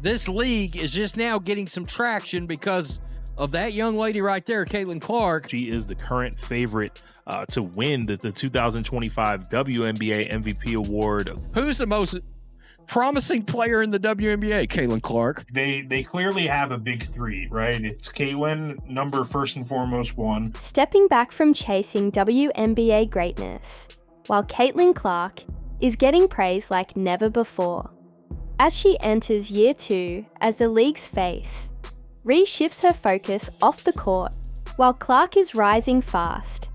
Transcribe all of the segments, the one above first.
this league is just now getting some traction because of that young lady right there, Caitlin Clark. She is the current favorite to win the 2025 WNBA MVP award. Who's the most promising player in the WNBA? Caitlin Clark. They clearly have a big three, right? It's Caitlin, first and foremost one. Stepping back from chasing WNBA greatness, while Caitlin Clark is getting praise like never before. As she enters year 2 as the league's face, Reese shifts her focus off the court, while Clark is rising fast,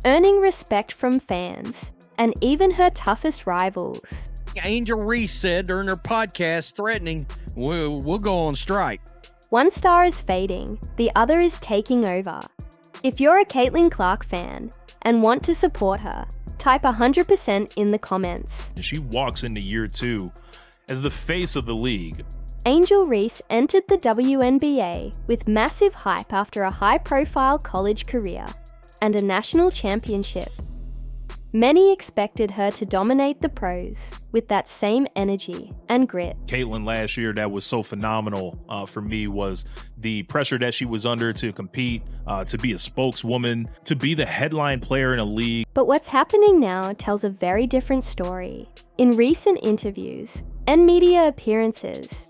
earning respect from fans and even her toughest rivals. Angel Reese said during her podcast, threatening, we'll go on strike. One star is fading, the other is taking over. If you're a Caitlin Clark fan and want to support her, type 100% in the comments. She walks into year 2 as the face of the league. Angel Reese entered the WNBA with massive hype after a high-profile college career and a national championship. Many expected her to dominate the pros with that same energy and grit. Caitlin last year, that was so phenomenal for me, was the pressure that she was under to compete, to be a spokeswoman, to be the headline player in a league. But what's happening now tells a very different story. In recent interviews and media appearances,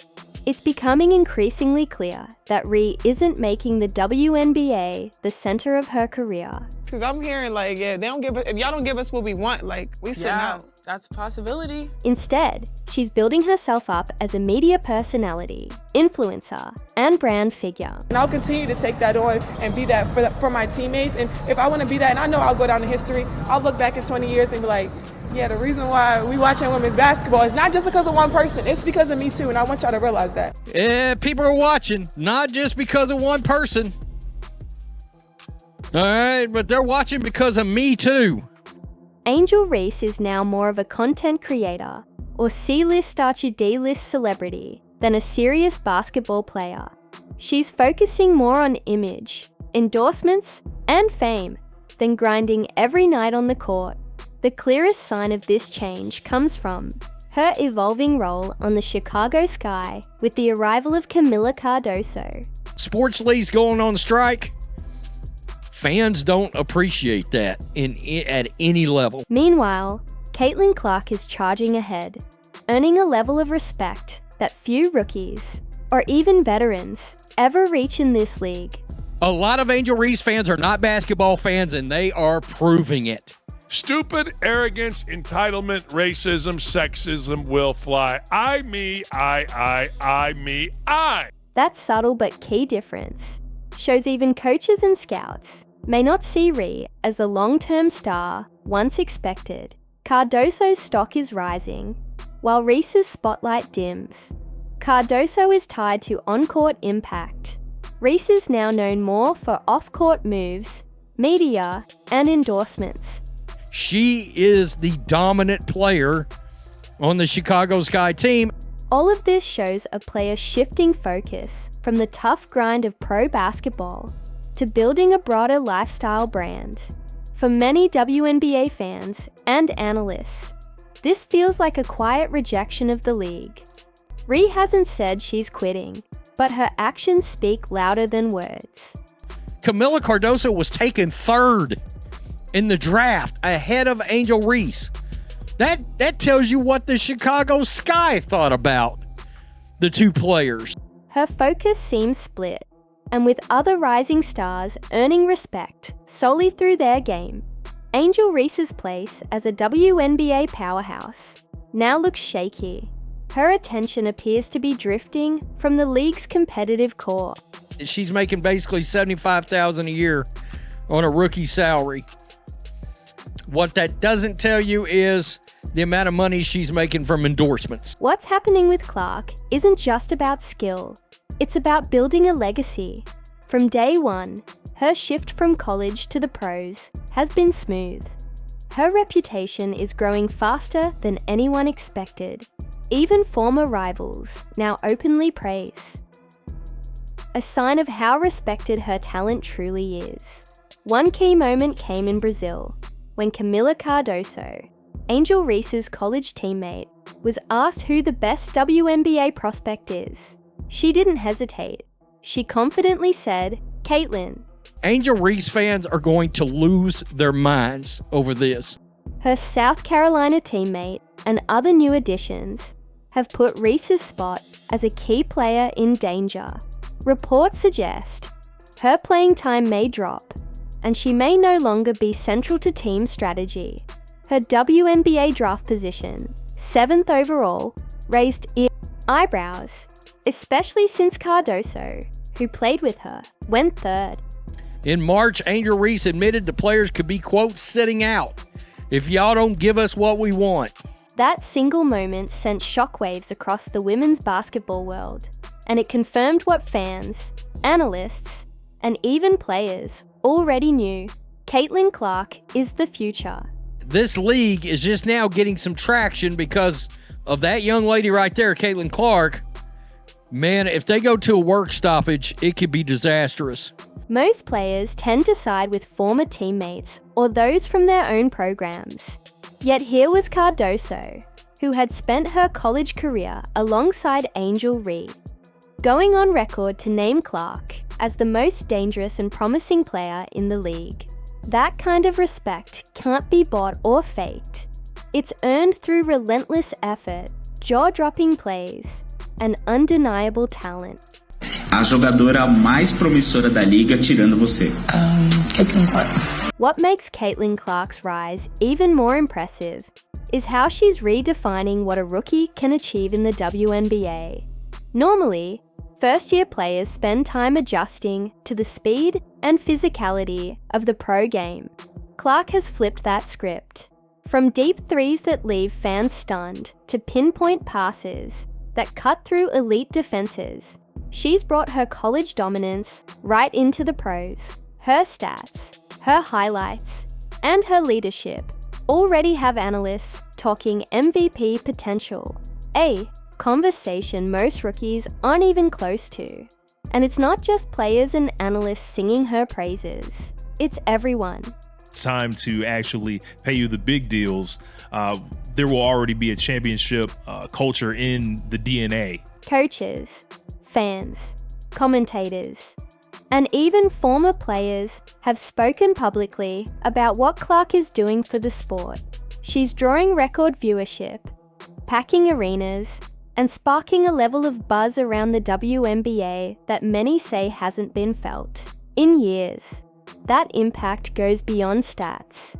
it's becoming increasingly clear that Ree isn't making the WNBA the center of her career. Because I'm hearing like, yeah, if y'all don't give us what we want, like, we sitting out. That's a possibility. Instead, she's building herself up as a media personality, influencer, and brand figure. And I'll continue to take that on and be that for my teammates. And if I want to be that, and I know I'll go down in history, I'll look back in 20 years and be like, yeah, the reason why we watching women's basketball is not just because of one person, it's because of me too, and I want y'all to realize that. Yeah, people are watching, not just because of one person. All right, but they're watching because of me too. Angel Reese is now more of a content creator, or C-list/D-list celebrity, than a serious basketball player. She's focusing more on image, endorsements, and fame than grinding every night on the court. The clearest sign of this change comes from her evolving role on the Chicago Sky with the arrival of Camila Cardoso. Sports leagues going on strike. Fans don't appreciate that at any level. Meanwhile, Caitlin Clark is charging ahead, earning a level of respect that few rookies, or even veterans, ever reach in this league. A lot of Angel Reese fans are not basketball fans, and they are proving it. Stupid, arrogance, entitlement, racism, sexism will fly. Me, I. That subtle but key difference shows even coaches and scouts may not see Ree as the long-term star once expected. Cardoso's stock is rising, while Reese's spotlight dims. Cardoso is tied to on-court impact. Reese is now known more for off-court moves, media, and endorsements. She is the dominant player on the Chicago Sky team. All of this shows a player shifting focus from the tough grind of pro basketball to building a broader lifestyle brand. For many WNBA fans and analysts, this feels like a quiet rejection of the league. Ree hasn't said she's quitting, but her actions speak louder than words. Camila Cardoso was taken 3rd in the draft ahead of Angel Reese. That tells you what the Chicago Sky thought about the two players. Her focus seems split, and with other rising stars earning respect solely through their game, Angel Reese's place as a WNBA powerhouse now looks shaky. Her attention appears to be drifting from the league's competitive core. She's making basically $75,000 a year on a rookie salary. What that doesn't tell you is the amount of money she's making from endorsements. What's happening with Clark isn't just about skill, it's about building a legacy. From day one, her shift from college to the pros has been smooth. Her reputation is growing faster than anyone expected. Even former rivals now openly praise. A sign of how respected her talent truly is. One key moment came in Brazil, when Camila Cardoso, Angel Reese's college teammate, was asked who the best WNBA prospect is, she didn't hesitate. She confidently said, Caitlin. Angel Reese fans are going to lose their minds over this. Her South Carolina teammate and other new additions have put Reese's spot as a key player in danger. Reports suggest her playing time may drop, and she may no longer be central to team strategy. Her WNBA draft position, 7th overall, raised eyebrows, especially since Cardoso, who played with her, went 3rd. In March, Angel Reese admitted the players could be, quote, sitting out if y'all don't give us what we want. That single moment sent shockwaves across the women's basketball world, and it confirmed what fans, analysts, and even players already knew. Caitlin Clark is the future. This league is just now getting some traction because of that young lady right there, Caitlin Clark. Man, if they go to a work stoppage, it could be disastrous. Most players tend to side with former teammates or those from their own programs. Yet here was Cardoso, who had spent her college career alongside Angel Reese, going on record to name Clark as the most dangerous and promising player in the league. That kind of respect can't be bought or faked. It's earned through relentless effort, jaw-dropping plays, and undeniable talent. A jogadora mais promissora da liga tirando você. Caitlin Clark. What makes Caitlin Clark's rise even more impressive is how she's redefining what a rookie can achieve in the WNBA. Normally, first-year players spend time adjusting to the speed and physicality of the pro game. Clark has flipped that script. From deep threes that leave fans stunned to pinpoint passes that cut through elite defenses, she's brought her college dominance right into the pros. Her stats, her highlights, and her leadership already have analysts talking MVP potential, a conversation most rookies aren't even close to. And it's not just players and analysts singing her praises, it's everyone. Time to actually pay you the big deals. There will already be a championship culture in the DNA. Coaches, fans, commentators, and even former players have spoken publicly about what Clark is doing for the sport. She's drawing record viewership, packing arenas, and sparking a level of buzz around the WNBA that many say hasn't been felt in years. That impact goes beyond stats.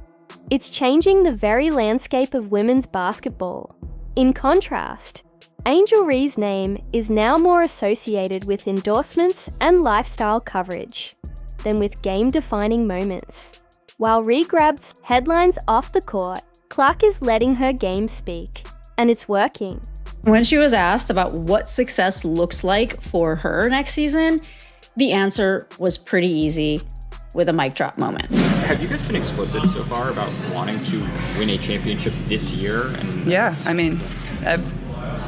It's changing the very landscape of women's basketball. In contrast, Angel Reese's name is now more associated with endorsements and lifestyle coverage than with game-defining moments. While Ree grabs headlines off the court, Clark is letting her game speak, and it's working. When she was asked about what success looks like for her next season, the answer was pretty easy, with a mic drop moment. Have you guys been explicit so far about wanting to win a championship this year? Yeah, I mean,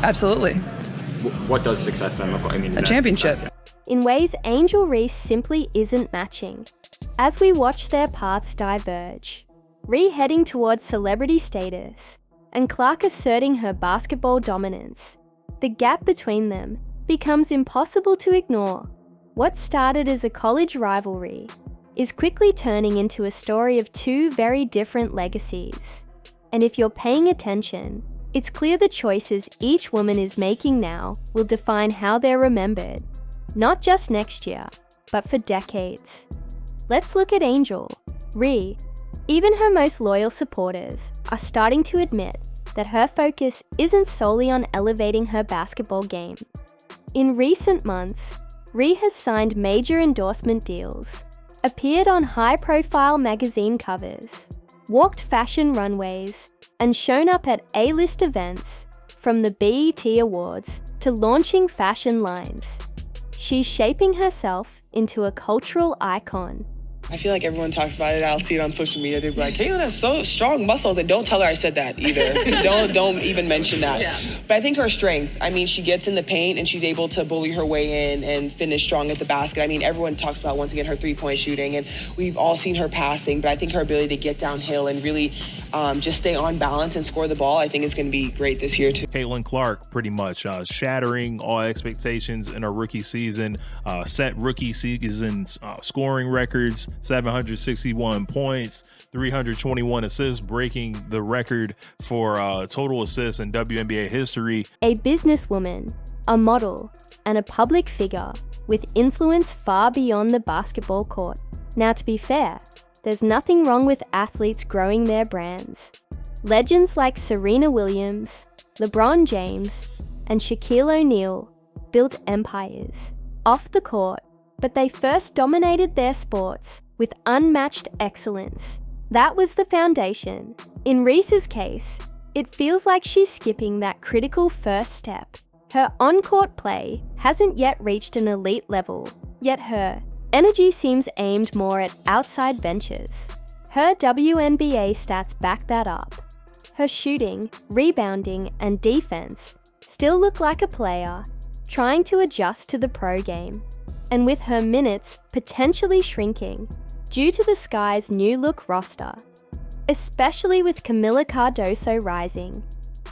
absolutely. What does success then look like? I mean, a championship. Success? In ways Angel Reese simply isn't matching. As we watch their paths diverge, Ree heading towards celebrity status, and Clark asserting her basketball dominance, the gap between them becomes impossible to ignore. What started as a college rivalry is quickly turning into a story of two very different legacies. And if you're paying attention, it's clear the choices each woman is making now will define how they're remembered, not just next year, but for decades. Let's look at Angel, Ree. Even her most loyal supporters are starting to admit that her focus isn't solely on elevating her basketball game. In recent months, Ree has signed major endorsement deals, appeared on high-profile magazine covers, walked fashion runways, and shown up at A-list events, from the BET Awards to launching fashion lines. She's shaping herself into a cultural icon. I feel like everyone talks about it. I'll see it on social media. They'll be like, Caitlin has so strong muscles. And don't tell her I said that either. don't even mention that. Yeah. But I think her strength, I mean, she gets in the paint and she's able to bully her way in and finish strong at the basket. I mean, everyone talks about, once again, her three-point shooting, and we've all seen her passing, but I think her ability to get downhill and really just stay on balance and score the ball, I think is going to be great this year too. Caitlin Clark pretty much shattering all expectations in her rookie season, set rookie season scoring records, 761 points, 321 assists, breaking the record for total assists in WNBA history. A businesswoman, a model, and a public figure with influence far beyond the basketball court. Now, to be fair, there's nothing wrong with athletes growing their brands. Legends like Serena Williams, LeBron James, and Shaquille O'Neal built empires off the court, but they first dominated their sports with unmatched excellence. That was the foundation. In Reese's case, it feels like she's skipping that critical first step. Her on-court play hasn't yet reached an elite level, yet her energy seems aimed more at outside benches. Her WNBA stats back that up. Her shooting, rebounding, and defense still look like a player trying to adjust to the pro game. And with her minutes potentially shrinking due to the Sky's new look roster, especially with Camila Cardoso rising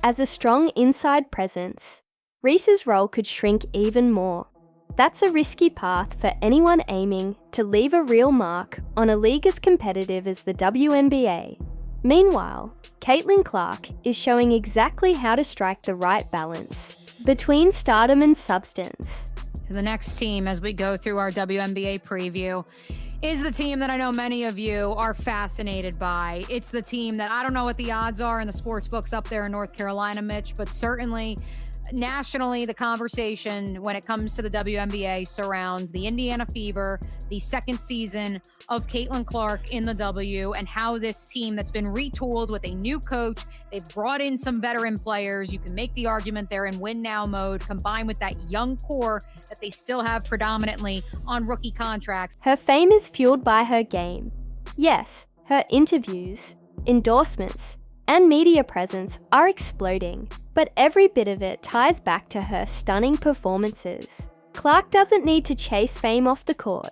as a strong inside presence, Reese's role could shrink even more. That's a risky path for anyone aiming to leave a real mark on a league as competitive as the WNBA. Meanwhile, Caitlin Clark is showing exactly how to strike the right balance between stardom and substance. The next team, as we go through our WNBA preview, is the team that I know many of you are fascinated by. It's the team that I don't know what the odds are in the sports books up there in North Carolina, Mitch, but certainly nationally, the conversation when it comes to the WNBA surrounds the Indiana Fever, the second season of Caitlin Clark in the W, and how this team that's been retooled with a new coach, they've brought in some veteran players. You can make the argument they're in win now mode, combined with that young core that they still have predominantly on rookie contracts. Her fame is fueled by her game. Yes, her interviews, endorsements, and media presence are exploding, but every bit of it ties back to her stunning performances. Clark doesn't need to chase fame off the court,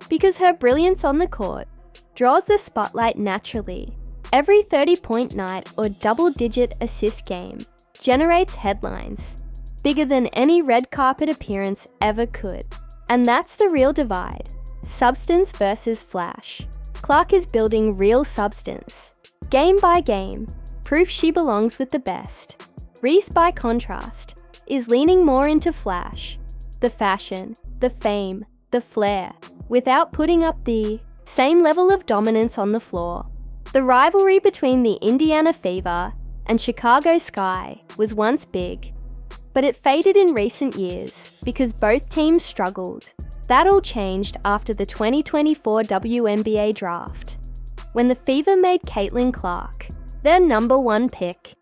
because her brilliance on the court draws the spotlight naturally. Every 30-point night or double-digit assist game generates headlines, bigger than any red carpet appearance ever could. And that's the real divide, substance versus flash. Clark is building real substance, game by game, proof she belongs with the best. Reese, by contrast, is leaning more into flash, the fashion, the fame, the flair, without putting up the same level of dominance on the floor. The rivalry between the Indiana Fever and Chicago Sky was once big, but it faded in recent years because both teams struggled. That all changed after the 2024 WNBA draft, when the Fever made Caitlin Clark their #1 pick